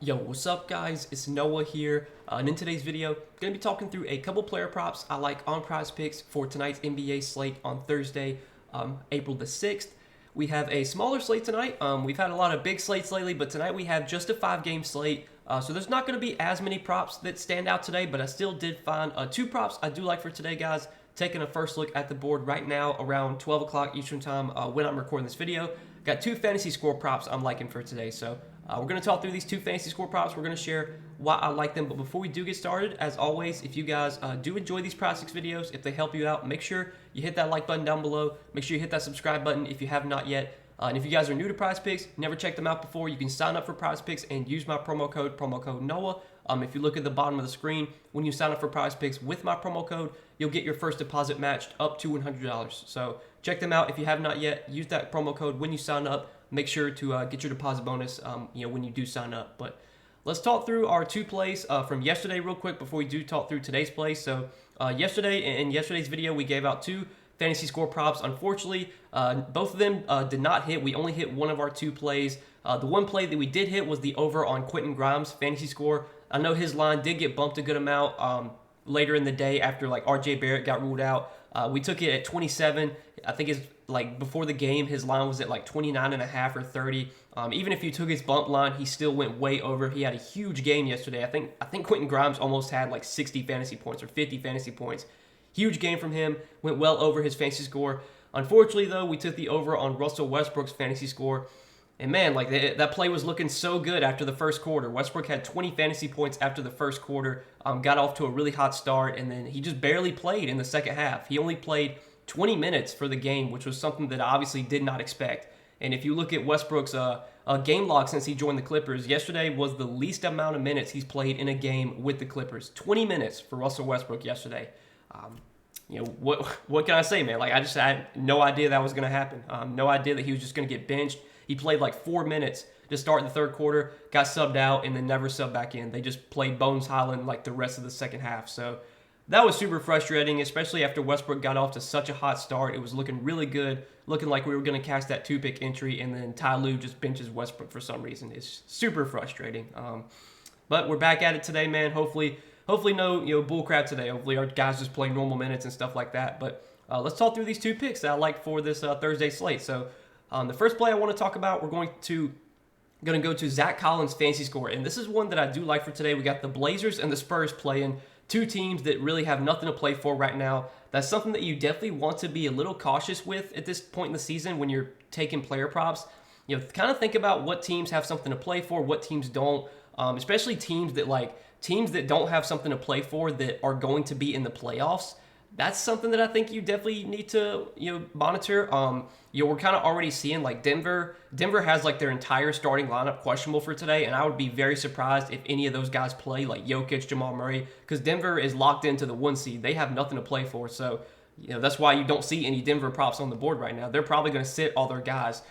Yo, what's up guys? It's Noah here, and in today's video, going to be talking through a couple player props I like on Prizepicks for tonight's NBA slate on Thursday, April the 6th. We have a smaller slate tonight. We've had a lot of big slates lately, but tonight we have just a 5-game slate, so there's not going to be as many props that stand out today, but I still did find two props I do like for today, guys. Taking a first look at the board right now around 12 o'clock Eastern time when I'm recording this video. Got two fantasy score props I'm liking for today, so we're going to talk through these two fantasy score props. We're going to share why I like them. But before we do get started, as always, if you guys do enjoy these Prizepicks videos, if they help you out, make sure you hit that like button down below. Make sure you hit that subscribe button if you have not yet. And if you guys are new to Prizepicks, never checked them out before, you can sign up for Prizepicks and use my promo code Noah. If you look at the bottom of the screen, when you sign up for Prizepicks with my promo code, you'll get your first deposit matched up to $100. So check them out if you have not yet. Use that promo code when you sign up. Make sure to get your deposit bonus when you do sign up. But let's talk through our two plays from yesterday real quick before we do talk through today's play. So yesterday, in yesterday's video, we gave out two fantasy score props. Unfortunately, both of them did not hit. We only hit one of our two plays. The one play that we did hit was the over on Quentin Grimes' fantasy score. I know his line did get bumped a good amount later in the day after like RJ Barrett got ruled out. We took it at 27. I think it's like before the game, his line was at like 29.5 or 30. Even if you took his bump line, he still went way over. He had a huge game yesterday. I think Quentin Grimes almost had like 60 fantasy points or 50 fantasy points. Huge game from him. Went well over his fantasy score. Unfortunately, though, we took the over on Russell Westbrook's fantasy score. And man, like that play was looking so good after the first quarter. Westbrook had 20 fantasy points after the first quarter, got off to a really hot start, and then he just barely played in the second half. He only played 20 minutes for the game, which was something that I obviously did not expect. And if you look at Westbrook's game log since he joined the Clippers, yesterday was the least amount of minutes he's played in a game with the Clippers. 20 minutes for Russell Westbrook yesterday. What can I say, man? Like I had no idea that was going to happen. No idea that he was just going to get benched. He played like 4 minutes to start the third quarter, got subbed out, and then never subbed back in. They just played Bones Highland like the rest of the second half. So that was super frustrating, especially after Westbrook got off to such a hot start. It was looking really good, looking like we were going to catch that 2-pick entry, and then Ty Lue just benches Westbrook for some reason. It's super frustrating. But we're back at it today, man. Hopefully no bull crap today. Hopefully our guys just play normal minutes and stuff like that. But let's talk through these two picks that I like for this Thursday slate. So the first play I want to talk about, we're going to go to Zach Collins' fantasy score, and this is one that I do like for today. We got the Blazers and the Spurs playing, two teams that really have nothing to play for right now. That's something that you definitely want to be a little cautious with at this point in the season when you're taking player props. Kind of think about what teams have something to play for, what teams don't, especially teams that don't have something to play for that are going to be in the playoffs. That's something that I think you definitely need to monitor. We're kind of already seeing like Denver has like their entire starting lineup questionable for today, and I would be very surprised if any of those guys play, like Jokic, Jamal Murray, because Denver is locked into the 1 seed. They have nothing to play for, so that's why you don't see any Denver props on the board right now. They're probably going to sit all their guys.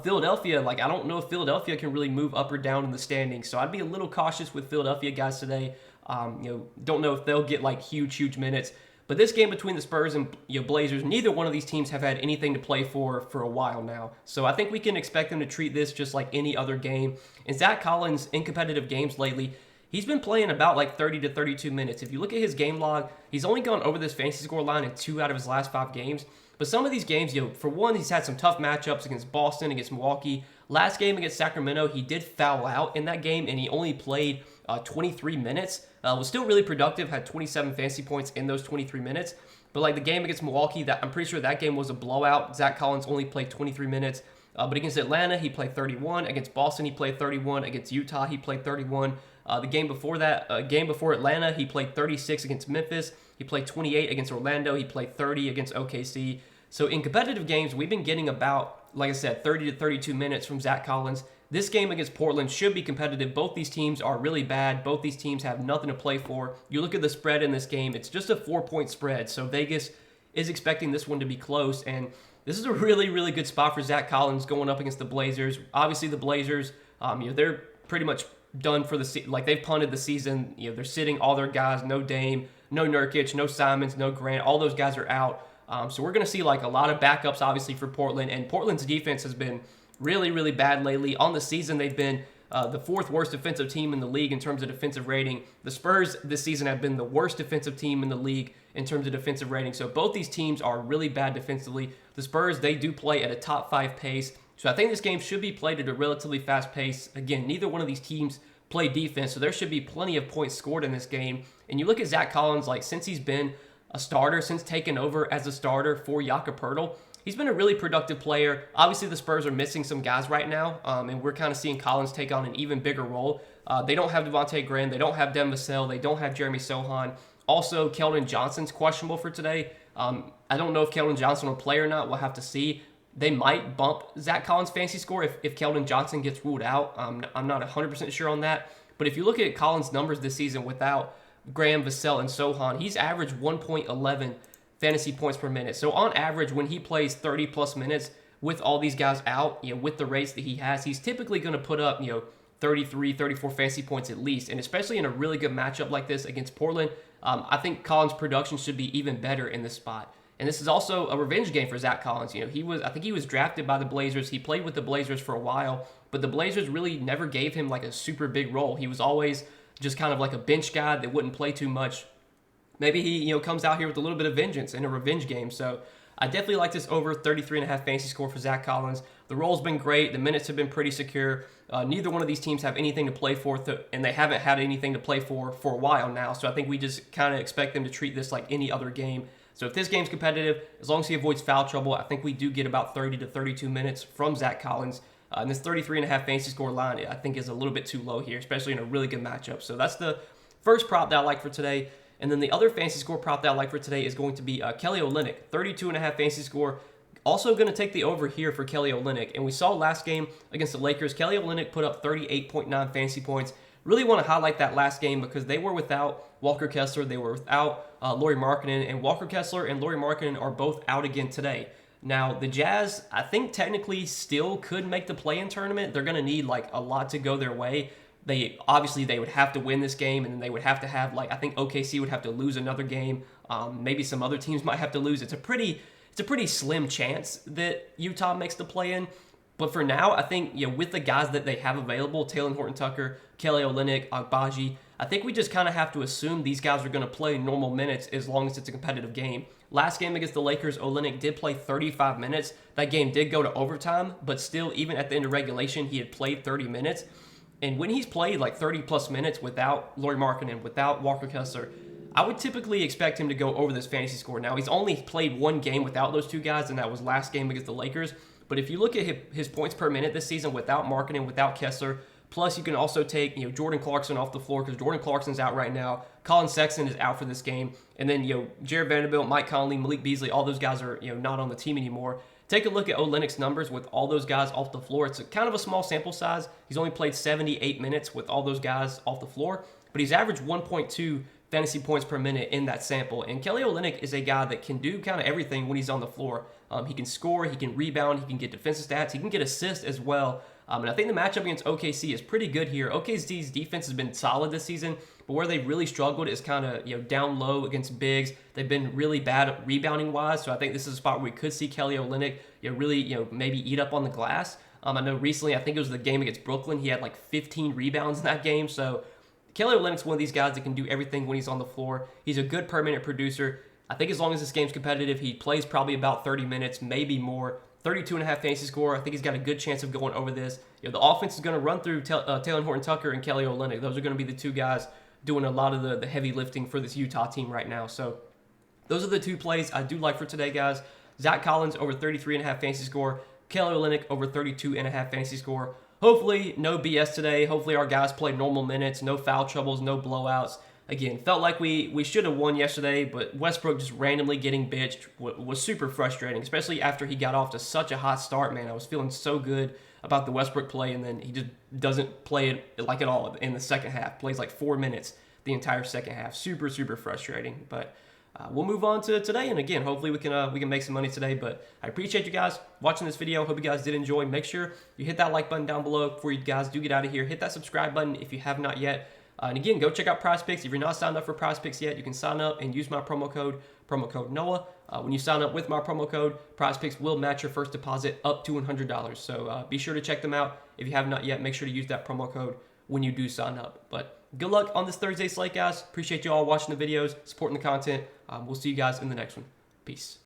Philadelphia, like I don't know if Philadelphia can really move up or down in the standings, so I'd be a little cautious with Philadelphia guys today. Don't know if they'll get like huge minutes. But this game between the Spurs and Blazers, neither one of these teams have had anything to play for a while now. So I think we can expect them to treat this just like any other game. And Zach Collins, in competitive games lately, he's been playing about like 30 to 32 minutes. If you look at his game log, he's only gone over this fantasy score line in 2 out of his last 5 games. But some of these games, for one, he's had some tough matchups against Boston, against Milwaukee. Last game against Sacramento, he did foul out in that game, and he only played 23 minutes. Was still really productive, had 27 fantasy points in those 23 minutes. But like the game against Milwaukee, I'm pretty sure that game was a blowout. Zach Collins only played 23 minutes. But against Atlanta, he played 31. Against Boston, he played 31. Against Utah, he played 31. The game before that, game before Atlanta, he played 36 against Memphis. He played 28 against Orlando. He played 30 against OKC. So in competitive games, we've been getting about, like I said, 30 to 32 minutes from Zach Collins. This game against Portland should be competitive. Both these teams are really bad. Both these teams have nothing to play for. You look at the spread in this game, it's just a 4-point spread. So Vegas is expecting this one to be close. And this is a really good spot for Zach Collins going up against the Blazers. Obviously, the Blazers, they're pretty much done for the season. Like, they've punted the season. They're sitting all their guys. No Dame, no Nurkic, no Simons, no Grant. All those guys are out. So we're going to see like a lot of backups, obviously, for Portland. And Portland's defense has been really bad lately. On the season, they've been the fourth worst defensive team in the league in terms of defensive rating. The Spurs this season have been the worst defensive team in the league in terms of defensive rating. So both these teams are really bad defensively. The Spurs, they do play at a top 5 pace. So I think this game should be played at a relatively fast pace. Again, neither one of these teams play defense, so there should be plenty of points scored in this game. And you look at Zach Collins, like since he's been a starter, since taking over as a starter for Jakob Poeltl, he's been a really productive player. Obviously, the Spurs are missing some guys right now, and we're kind of seeing Collins take on an even bigger role. They don't have Devontae Graham. They don't have Devin Vassell. They don't have Jeremy Sohan. Also, Keldon Johnson's questionable for today. I don't know if Keldon Johnson will play or not. We'll have to see. They might bump Zach Collins' fantasy score if Keldon Johnson gets ruled out. I'm not 100% sure on that. But if you look at Collins' numbers this season without Graham, Vassell, and Sohan, he's averaged 1.11 fantasy points per minute. So on average, when he plays 30-plus minutes with all these guys out, with the rates that he has, he's typically going to put up, 33, 34 fantasy points at least. And especially in a really good matchup like this against Portland, I think Collins' production should be even better in this spot. And this is also a revenge game for Zach Collins. I think he was drafted by the Blazers. He played with the Blazers for a while, but the Blazers really never gave him like a super big role. He was always just kind of like a bench guy that wouldn't play too much. Maybe he, comes out here with a little bit of vengeance in a revenge game. So I definitely like this over 33.5 fantasy score for Zach Collins. The role's been great. The minutes have been pretty secure. Neither one of these teams have anything to play for, and they haven't had anything to play for a while now. So I think we just kind of expect them to treat this like any other game. So if this game's competitive, as long as he avoids foul trouble, I think we do get about 30 to 32 minutes from Zach Collins. And this 33.5 fantasy score line, I think, is a little bit too low here, especially in a really good matchup. So that's the first prop that I like for today. And then the other fantasy score prop that I like for today is going to be Kelly Olynyk, 32.5 fantasy score. Also going to take the over here for Kelly Olynyk. And we saw last game against the Lakers, Kelly Olynyk put up 38.9 fantasy points. Really want to highlight that last game because they were without Walker Kessler. They were without Lauri Markkanen. And Walker Kessler and Lauri Markkanen are both out again today. Now, the Jazz, I think technically still could make the play-in tournament. They're going to need like a lot to go their way. They would have to win this game, and then they would have to have I think OKC would have to lose another game. Maybe some other teams might have to lose. It's a pretty slim chance that Utah makes the play-in. But for now, I think with the guys that they have available, Talen Horton-Tucker, Kelly Olynyk, Agbaji, I think we just kind of have to assume these guys are going to play normal minutes as long as it's a competitive game. Last game against the Lakers, Olynyk did play 35 minutes. That game did go to overtime, but still, even at the end of regulation, he had played 30 minutes. And when he's played like 30-plus minutes without Lauri Markkanen, without Walker Kessler, I would typically expect him to go over this fantasy score. Now, he's only played one game without those two guys, and that was last game against the Lakers. But if you look at his points per minute this season without Markkanen, without Kessler, plus you can also take Jordan Clarkson off the floor because Jordan Clarkson's out right now. Colin Sexton is out for this game. And then Jared Vanderbilt, Mike Conley, Malik Beasley, all those guys are not on the team anymore. Take a look at Olynyk's numbers with all those guys off the floor. It's kind of a small sample size. He's only played 78 minutes with all those guys off the floor, but he's averaged 1.2 fantasy points per minute in that sample. And Kelly Olynyk is a guy that can do kind of everything when he's on the floor. He can score, he can rebound, he can get defensive stats, he can get assists as well. And I think the matchup against OKC is pretty good here. OKC's defense has been solid this season, but where they've really struggled is kind of down low against bigs. They've been really bad at rebounding wise, so I think this is a spot where we could see Kelly Olynyk really maybe eat up on the glass. I know recently, I think it was the game against Brooklyn, he had like 15 rebounds in that game. So Kelly Olynyk's one of these guys that can do everything when he's on the floor. He's a good per minute producer. I think as long as this game's competitive, he plays probably about 30 minutes, maybe more. 32.5 fantasy score. I think he's got a good chance of going over this. The offense is going to run through Talen Horton-Tucker and Kelly Olynyk. Those are going to be the two guys doing a lot of the heavy lifting for this Utah team right now. So those are the two plays I do like for today, guys. Zach Collins over 33.5 fantasy score. Kelly Olynyk over 32.5 fantasy score. Hopefully, no BS today. Hopefully, our guys play normal minutes, no foul troubles, no blowouts. Again, felt like we should have won yesterday, but Westbrook just randomly getting benched was super frustrating, especially after he got off to such a hot start, man. I was feeling so good about the Westbrook play, and then he just doesn't play it like at all in the second half. Plays like 4 minutes the entire second half. Super, super frustrating. But we'll move on to today, and again, hopefully we can make some money today. But I appreciate you guys watching this video. Hope you guys did enjoy. Make sure you hit that like button down below before you guys do get out of here. Hit that subscribe button if you have not yet. And again, go check out Prizepicks. If you're not signed up for Prizepicks yet, you can sign up and use my promo code Noah. When you sign up with my promo code, Prizepicks will match your first deposit up to $100. So be sure to check them out. If you have not yet, make sure to use that promo code when you do sign up. But good luck on this Thursday slate, guys. Appreciate you all watching the videos, supporting the content. We'll see you guys in the next one. Peace.